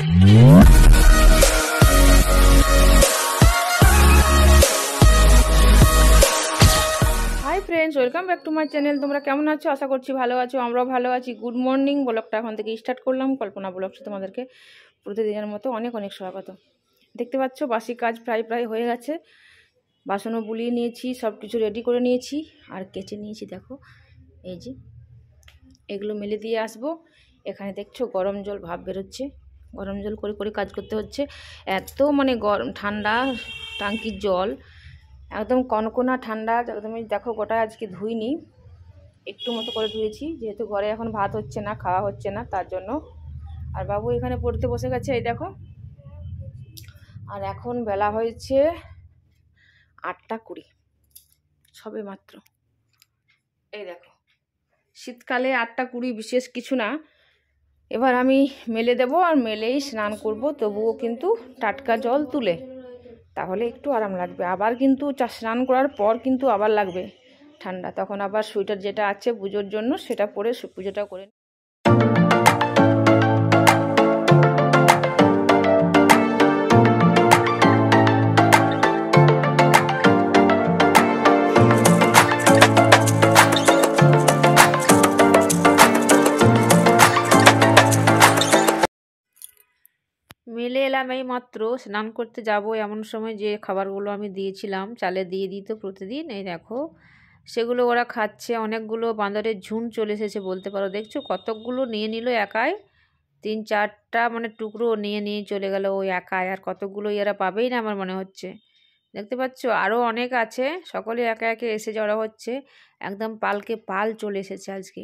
High friends welcome back to my channel. तुम्हारा केमन आछो? आशा करछि भालो आछो, आमराओ भालो आछि। Good morning. ब्लगटा एखन थेके स्टार्ट करलाम। कल्पना ब्लग्स तुम्हादेरके प्रतिदिनेर मतो अनेक अनेक स्वागत। देखते पाচ্ছো बासी काज प्राय प्राय হয়ে গেছে। বাসনও বুলিয়ে নিয়েছি, সব কিছু রেডি করে নিয়েছি আর কেচে নিয়েছি। দেখো এই যে এগুলো মেলে দিয়ে আসবো। এখানে দেখছো গরম জল ভাপ বেরোচ্ছে, গরম জল করে করে কাজ করতে হচ্ছে। এত মানে গরম ঠান্ডা টাঙ্কির জল একদম কনকনা ঠান্ডা একদমই। দেখো গোটা আজকে ধুইনি, একটু মতো করে ধুয়েছি, যেহেতু ঘরে এখন ভাত হচ্ছে না, খাওয়া হচ্ছে না, তার জন্য। আর বাবু এখানে পড়তে বসে গেছে, এই দেখো। আর এখন বেলা হয়েছে 8টা 20 সবে মাত্র। এই দেখো শীতকালে 8টা 20 বিশেষ কিছু না। এবার আমি মেলে দেব আর মেলেই স্নান করব, তবুও কিন্তু টাটকা জল তুলে, তাহলে একটু আরাম লাগবে। আবার কিন্তু স্নান করার পর কিন্তু আবার লাগবে ঠান্ডা, তখন আবার সোয়েটার যেটা আছে পুজোর জন্য সেটা পরে পুজোটা করে। মেলে এলাম এই মাত্র, স্নান করতে যাব এমন সময় যে খাবারগুলো আমি দিয়েছিলাম চালে দিয়ে দিত প্রতিদিন, এই দেখো সেগুলো ওরা খাচ্ছে। অনেকগুলো বাঁদরের ঝুঁড চলে এসেছে বলতে পারো। দেখছো কতকগুলো নিয়ে নিল একাই, 3-4টা মানে টুকরো নিয়ে নিয়ে চলে গেল ওই একাই। আর কতগুলো এরা পাবেই না আমার মনে হচ্ছে। দেখতে পাচ্ছ আরও অনেক আছে, সকলে একে একে এসে জড়ো হচ্ছে। একদম পালকে পাল চলে এসেছে আজকে।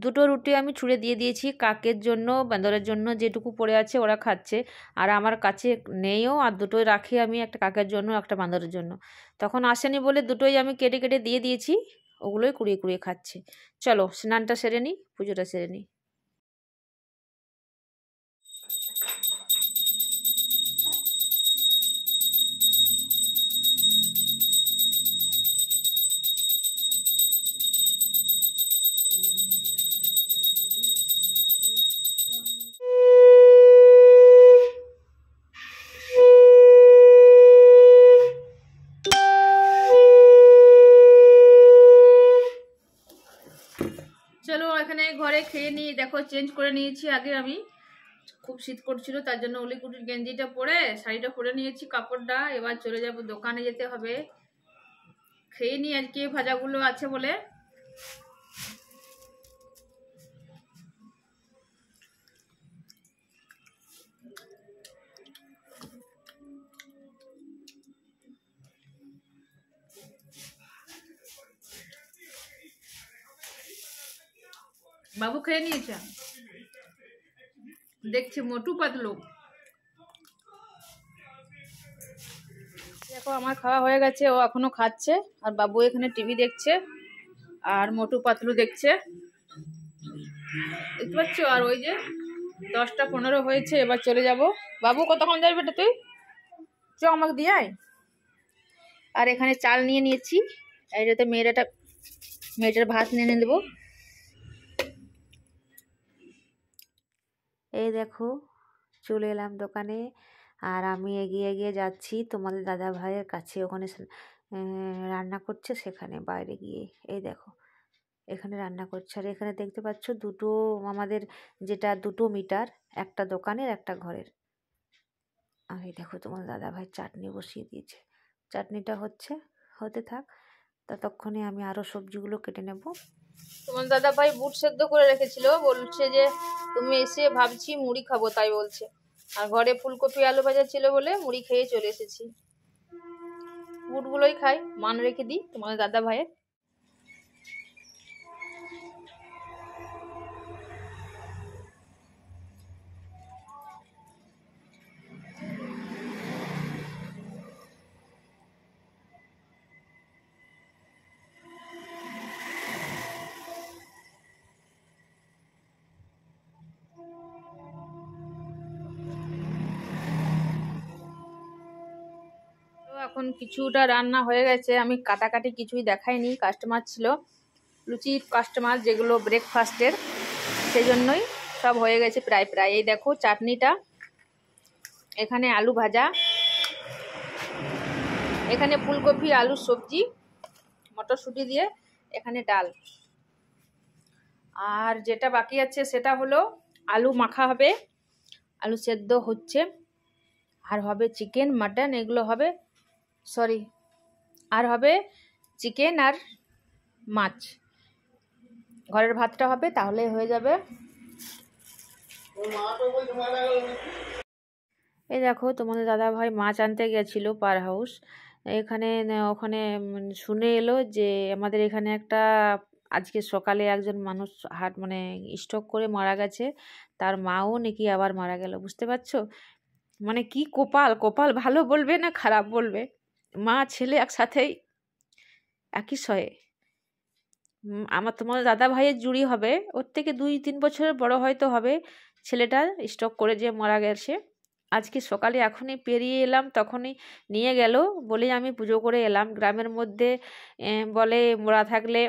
2টো রুটি আমি ছুঁড়ে দিয়ে দিয়েছি কাকের জন্য, বাঁদরের জন্য, যেটুকু পড়ে আছে ওরা খাচ্ছে। আর আমার কাছে নেইও, আর 2টোই রাখি আমি, একটা কাকের জন্য একটা বাঁদরের জন্য। তখন আসেনি বলে 2টোই আমি কেটে কেটে দিয়ে দিয়েছি, ওগুলোই কুড়িয়ে কুড়িয়ে খাচ্ছে। চলো স্নানটা সেরে নিই, পুজোটা সেরে নিই। চলো এখানে ঘরে খেয়ে নিয়ে দেখো চেঞ্জ করে নিয়েছি। আগে আমি খুব শীত করছিল তার জন্য উলিকুটির গেঞ্জিটা পরে শাড়িটা পরে নিয়েছি, কাপড়টা। এবার চলে যাব দোকানে, যেতে হবে। খেয়ে নিই আজকে ভাজাগুলো আছে বলে। বাবু খেয়ে নিয়েছে, দেখছি মোটু পাতলু। দেখো আমার খাওয়া হয়ে গেছে, ও এখনো খাচ্ছে। আর বাবু এখানে টিভি দেখছে আর মোটু পাতলু দেখছে, দেখতে পাচ্ছ। আর ওই যে 10টা 15 হয়েছে, এবার চলে যাব। বাবু কতক্ষণ যাবি বেটা তুই? চ আমাকে দিয়ে আয়। আর এখানে চাল নিয়ে নিয়েছি, এইটাতে মেয়েটার ভাত নিয়ে দেবো। এই দেখো চলে এলাম দোকানে, আর আমি এগিয়ে এগিয়ে যাচ্ছি তোমাদের দাদা ভাইয়ের কাছে। ওখানে রান্না করছে, সেখানে বাইরে গিয়ে এই দেখো এখানে রান্না করছে। আর এখানে দেখতে পাচ্ছ 2টো আমাদের, যেটা 2টো মিটার, একটা দোকানের একটা ঘরের। আর এই দেখো তোমার দাদা ভাই চাটনি বসিয়ে দিয়েছে, চাটনিটা হতে থাক, ততক্ষণে আমি আরও সবজিগুলো কেটে নেব। তোমার দাদা ভাই বুট সেদ্ধ করে রেখেছিল, বলছে যে তুমি এসে ভাবছি মুড়ি খাবো, তাই বলছে। আর ঘরে ফুলকপি আলু ভাজা ছিল বলে মুড়ি খেয়ে চলে এসেছি। বুটগুলোই খাই, মান রেখে দিই তোমার দাদা ভাইয়ের। এখন কিছুটা রান্না হয়ে গেছে, আমি কাটাকাটি কিছুই দেখাইনি, কাস্টমার ছিল, লুচির কাস্টমার, যেগুলো ব্রেকফাস্টের, সেই জন্যই সব হয়ে গেছে প্রায় প্রায়। এই দেখো চাটনিটা, এখানে আলু ভাজা, এখানে ফুলকপি আলুর সবজি মটরশুঁটি দিয়ে, এখানে ডাল। আর যেটা বাকি আছে সেটা হলো আলু মাখা হবে, আলু সেদ্ধ হচ্ছে, আর হবে চিকেন মাটন এগুলো হবে, সরি আর হবে চিকেন আর মাছ। ঘরের ভাতটা হবে, তাহলে হয়ে যাবে। এই দেখো তোমাদের দাদা ভাই মাছ আনতে গেছিল পার হাউস, এখানে ওখানে শুনে এলো যে আমাদের এখানে একটা আজকে সকালে একজন মানুষ স্ট্রোক করে মারা গেছে, তার মাও নাকি আবার মারা গেল। বুঝতে পারছো মানে কি কপাল, কপাল ভালো বলবে না খারাপ বলবে, মা ছেলে একসাথেই একই শয়ে। তোমার দাদা ভাইয়ের জুড়ি হবে, ওর থেকে 2-3 বছরের বড় হয়তো হবে। ছেলেটা স্ট্রোক করে যে মারা গেছে আজকে সকালে, এখনই পেরিয়ে এলাম, তখনই নিয়ে গেল বলেই আমি পুজো করে এলাম। গ্রামের মধ্যে বলে মোড়া থাকলে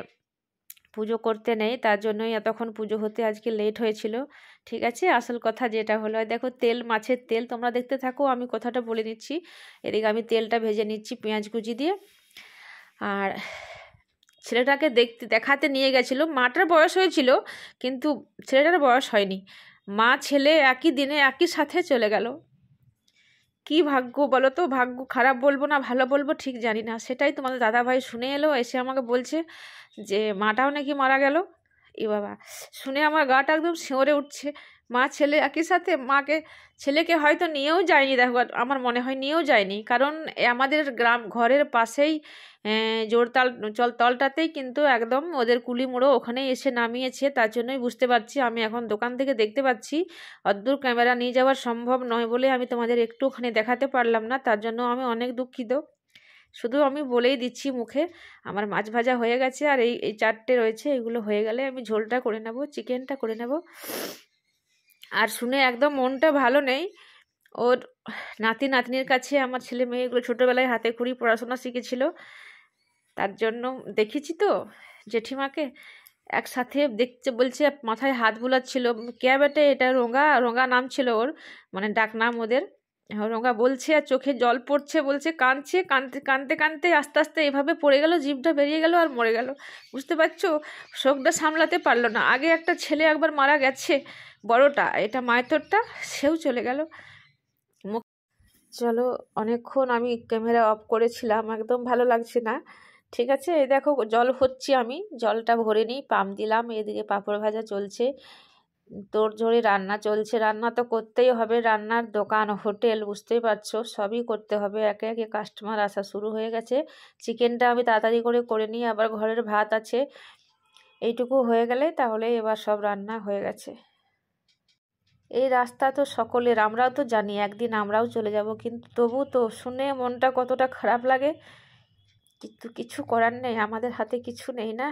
পুজো করতে নেই, তার জন্যই এতক্ষণ পুজো হতে আজকে লেট হয়েছিল। ঠিক আছে, আসল কথা যেটা হলো, দেখো তেল, মাছের তেল, তোমরা দেখতে থাকো, আমি কথাটা বলে নিচ্ছি। এদিকে আমি তেলটা ভেজে নিচ্ছি পেঁয়াজ কুচি দিয়ে। আর ছেলেটাকে দেখাতে নিয়ে গেছিলো, মাটার বয়স হয়েছিল কিন্তু ছেলেটার বয়স হয়নি। মা ছেলে একই দিনে একই সাথে চলে গেল। কি ভাগ্য বলো তো, ভাগ্য খারাপ বলবো না ভালো বলবো ঠিক জানি না। সেটাই তোমাদের দাদাভাই শুনে এলো, এসে আমাকে বলছে যে মাটাও নাকি মারা গেল। এ বাবা, শুনে আমার গাটা একদম শিউরে উঠছে। মা ছেলে একই সাথে, ছেলেকে হয়তো নিয়েও যায়নি, দেখো আমার মনে হয় নিয়েও যায়নি, কারণ আমাদের ঘরের পাশেই তলটাতেই কিন্তু একদম ওদের কুলি মুড়ো, ওখানেই এসে নামিয়েছে। তার জন্যই বুঝতে পারছি, আমি এখন দোকান থেকে দেখতে পাচ্ছি, অদ্দূর ক্যামেরা নিয়ে যাওয়া সম্ভব নয় বলে আমি তোমাদের একটুখানি দেখাতে পারলাম না, তার জন্য আমি অনেক দুঃখিত। শুধু আমি বলেই দিচ্ছি মুখে। আমার মাছ ভাজা হয়ে গেছে, আর এই চারটে রয়েছে, এগুলো হয়ে গেলে আমি ঝোলটা করে নেব, চিকেনটা করে নেব। আর শুনে একদম মনটা ভালো নেই। ওর নাতি নাতনির কাছে আমার ছেলে মেয়েগুলো ছোটোবেলায় হাতে খড়ি পড়াশোনা শিখেছিল, তার জন্য দেখেছি তো জেঠিমাকে একসাথে দেখতে, বলছে মাথায় হাত বুলাচ্ছিল, কে বেটে এটা, রোগা, রোগা নাম ছিল ওর, মানে ডাক নাম ওদের। রোগা বলছে আর চোখে জল পড়ছে, বলছে কাঁদছে, কাঁদতে কাঁদতে কাঁদতে আস্তে আস্তে এভাবে পড়ে গেল, জিভটা বেরিয়ে গেল আর মরে গেল। বুঝতে পারছো, শোকটা সামলাতে পারলো না। আগে একটা ছেলে একবার মারা গেছে, বড়টা, এটা মায়েতরটা, সেও চলে গেল। চলো, অনেকক্ষণ আমি ক্যামেরা অফ করেছিলাম, একদম ভালো লাগছে না। ঠিক আছে, এই দেখো জল হচ্ছে, আমি জলটা ভরে নিই, পাম্প দিলাম, এদিকে পাঁপড় ভাজা চলছে, তোড়জোড়ে রান্না চলছে। রান্না তো করতেই হবে, রান্নার দোকান হোটেল বুঝতেই পারছো, সবই করতে হবে, একে একে কাস্টমার আসা শুরু হয়ে গেছে। চিকেনটা আমি তাড়াতাড়ি করে নিই, আবার ঘরের ভাত আছে, এইটুকু হয়ে গেলে তাহলে এবার সব রান্না হয়ে গেছে। এই রাস্তা তো সকলের, আমরাও তো জানি একদিন আমরাও চলে যাব, কিন্তু তবু তো শুনে মনটা কতটা খারাপ লাগে, কিন্তু কিছু করার নেই, আমাদের হাতে কিছু নেই না।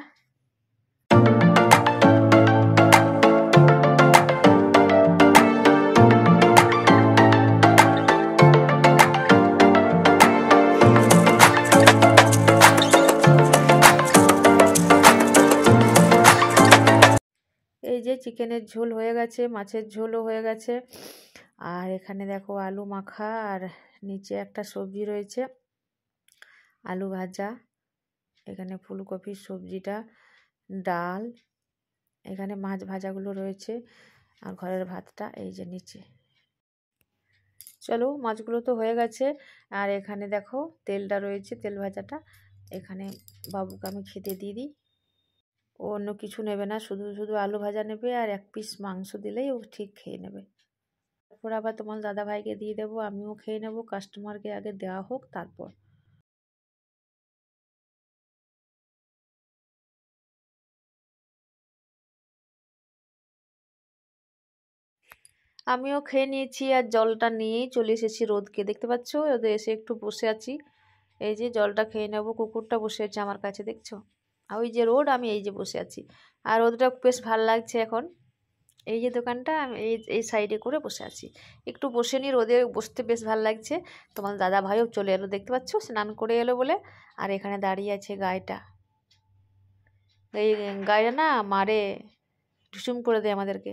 এই যে চিকেনের ঝোল হয়ে গেছে, মাছের ঝোলও হয়ে গেছে, আর এখানে দেখো আলু মাখা, আর নিচে একটা সবজি রয়েছে আলু ভাজা, এখানে ফুলকপির সবজিটা, ডাল, এখানে মাছ ভাজাগুলো রয়েছে, আর ঘরের ভাতটা এই যে নিচে। চলো, মাছগুলো তো হয়ে গেছে, আর এখানে দেখো তেলটা রয়েছে, তেল ভাজাটা, এখানে বাবুকে আমি খেতে দিয়ে দিই। ও অন্য কিছু নেবে না, শুধু শুধু আলু ভাজা নেবে, আর 1 পিস মাংস দিলেই ও ঠিক খেয়ে নেবে। তারপর আবার তোমার দাদা ভাইকে দিয়ে দেবো, আমিও খেয়ে নেব, কাস্টমারকে আগে দেওয়া হোক তারপর। আমিও খেয়ে নিয়েছি, আর জলটা নিয়েই চলে এসেছি রোদকে, দেখতে পাচ্ছ, রোদে এসে একটু বসে আছি। এই যে জলটা খেয়ে নেব, কুকুরটা বসে আছে আমার কাছে, দেখছো, আর ওই যে রোদ, আমি এই যে বসে আছি, আর রোদটা বেশ ভালো লাগছে এখন। এই যে দোকানটা, আমি এই সাইডে করে বসে আছি, একটু বসে নি, রোদে বসতে বেশ ভালো লাগছে। তোমার দাদা ভাইও চলে এলো, দেখতে পাচ্ছ, স্নান করে এলো বলে। আর এখানে দাঁড়িয়ে আছে গাইটা, এই গাইটা না মারে, ঢুসুম করে দেয় আমাদেরকে,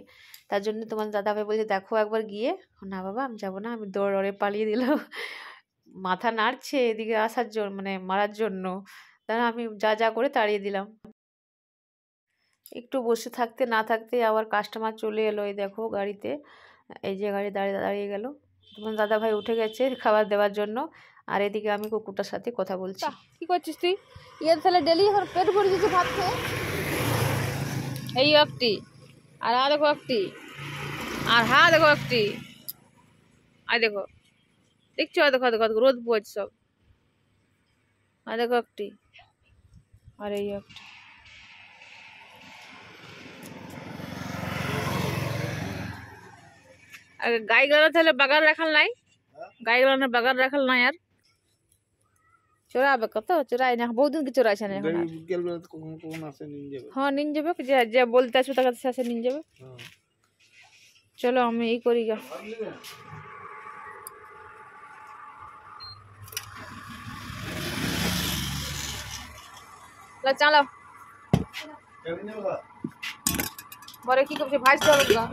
তার জন্য তোমার দাদাভাই বলছে দেখো একবার গিয়ে। না বাবা আমি যাবো না, আমি দৌড়ে পালিয়ে দিলাম। মাথা নাড়ছে এদিকে আসার জন্য, মানে মারার জন্য। তারা আমি যা যা করে তাড়িয়ে দিলাম। একটু বসে থাকতে না থাকতে আবার কাস্টমার চলে এলো, এই দেখো গাড়িতে, এই যে গাড়ি দাঁড়িয়ে দাঁড়িয়ে গেল। তোমার দাদাভাই উঠে গেছে খাবার দেওয়ার জন্য, আর এদিকে আমি কুকুরটার সাথে কথা বলছি। কি করছিস তুই? তাহলে ডেলি পেট ভরে দিচ্ছে ভাত খেয়ে। এই একটি, আর দেখো একটি, আর দেখো একটি, আর দেখো, দেখছো দেখো দেখো রোদ পড়ছে সব। আর দেখো একটি, আর এই একটি। আর গাইগুলো তাহলে বাগান রাখাল নাই, গাইগুলো বাগান রাখাল নাই আর চোরাবে কত চোরাই না, বহুদিন কি চোরাইছে না এখন। হ্যাঁ নিন যাবে, যে বলতে আসবে তার কাছে আসে নিন যাবে। চলো আমি এই করি গা। চালাও বলে কি করছে ভাজতে হবে গা।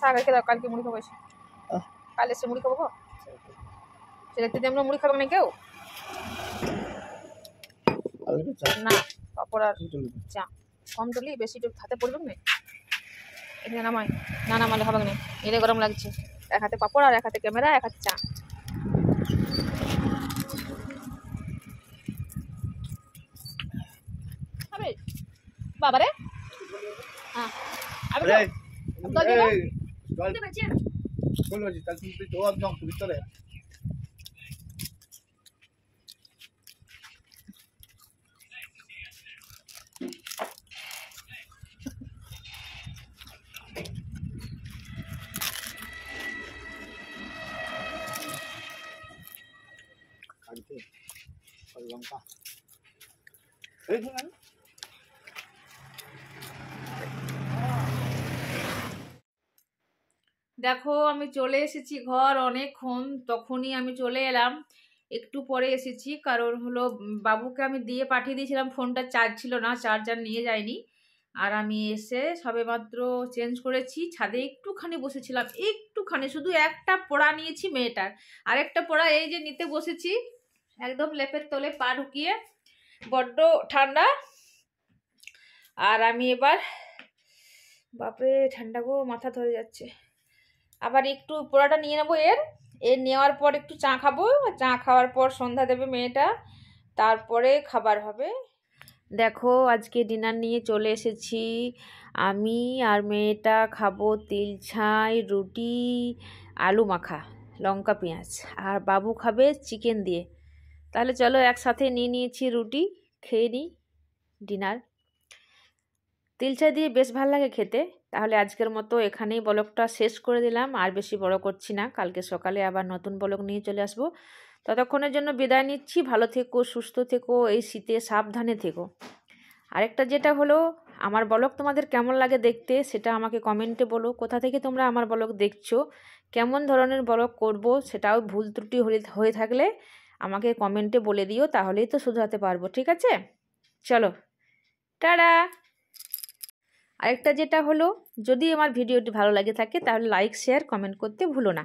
থাক রেখে দাও, কালকে মুড়ি খাবো, কাল এসে মুড়ি খাবো। সেটা আমরা মুড়ি খাবো না কেউ, না পাপড় আর চা কম তুলি, বেশি হাতে পড়বে না। এখানে নামাই, না নামালে হবে না, এলে গরম লাগছে। এক হাতে পাপড় আর এক হাতে ক্যামেরা, এক হাতে চা। বাবারে হ্যাঁ দেখো আমি চলে এসেছি ঘর অনেকক্ষণ, তখনই আমি চলে এলাম, একটু পরে এসেছি। কারণ হলো বাবুকে আমি দিয়ে পাঠিয়ে দিয়েছিলাম, ফোনটা চার্জ ছিল না, চার্জার নিয়ে যায়নি। আর আমি এসে সবেমাত্র চেঞ্জ করেছি, ছাদে একটুখানি বসেছিলাম, একটুখানি শুধু একটা পোড়া নিয়েছি মেয়েটার, আরেকটা পোড়া এই যে নিতে বসেছি, একদম লেপের তলে পা ঢুকিয়ে, বড্ড ঠান্ডা। আর আমি এবার বাপরে ঠান্ডা গো, মাথা ধরে যাচ্ছে। আবার একটু পোড়াটা নিয়ে নেবো, এর নেওয়ার পর একটু চা খাবো, চা খাওয়ার পর সন্ধ্যা দেবে মেয়েটা, তারপরে খাবার হবে। দেখো আজকে ডিনার নিয়ে চলে এসেছি, আমি আর মেয়েটা খাবো তিল ছাই রুটি, আলু মাখা, লঙ্কা পেঁয়াজ, আর বাবু খাবে চিকেন দিয়ে। তাহলে চলো একসাথে নিয়ে নিয়েছি রুটি, খেয়ে নিই ডিনার। তিল ছাই দিয়ে বেশ ভালো লাগে খেতে। তাহলে আজকের মতো এখানেই ব্লগটা শেষ করে দিলাম, আর বেশি বড় করছি না, কালকে সকালে আবার নতুন ব্লগ নিয়ে চলে আসবো। ততক্ষণের জন্য বিদায় নিচ্ছি, ভালো থেকো, সুস্থ থেকো, এই শীতে সাবধানে থেকো। আরেকটা যেটা হলো, আমার ব্লগ তোমাদের কেমন লাগে দেখতে সেটা আমাকে কমেন্টে বলো, কোথা থেকে তোমরা আমার ব্লগ দেখছো, কেমন ধরনের ব্লগ করব সেটাও ভুল ত্রুটি হয়ে থাকলে আমাকে কমেন্টে বলে দিও, তাহলেই তো শুধরাতে পারবো। ঠিক আছে, চলো টাটা। আরেকটা যেটা হলো, যদি আমার ভিডিওটি ভালো লাগে থাকে তাহলে লাইক শেয়ার কমেন্ট করতে ভুলো না।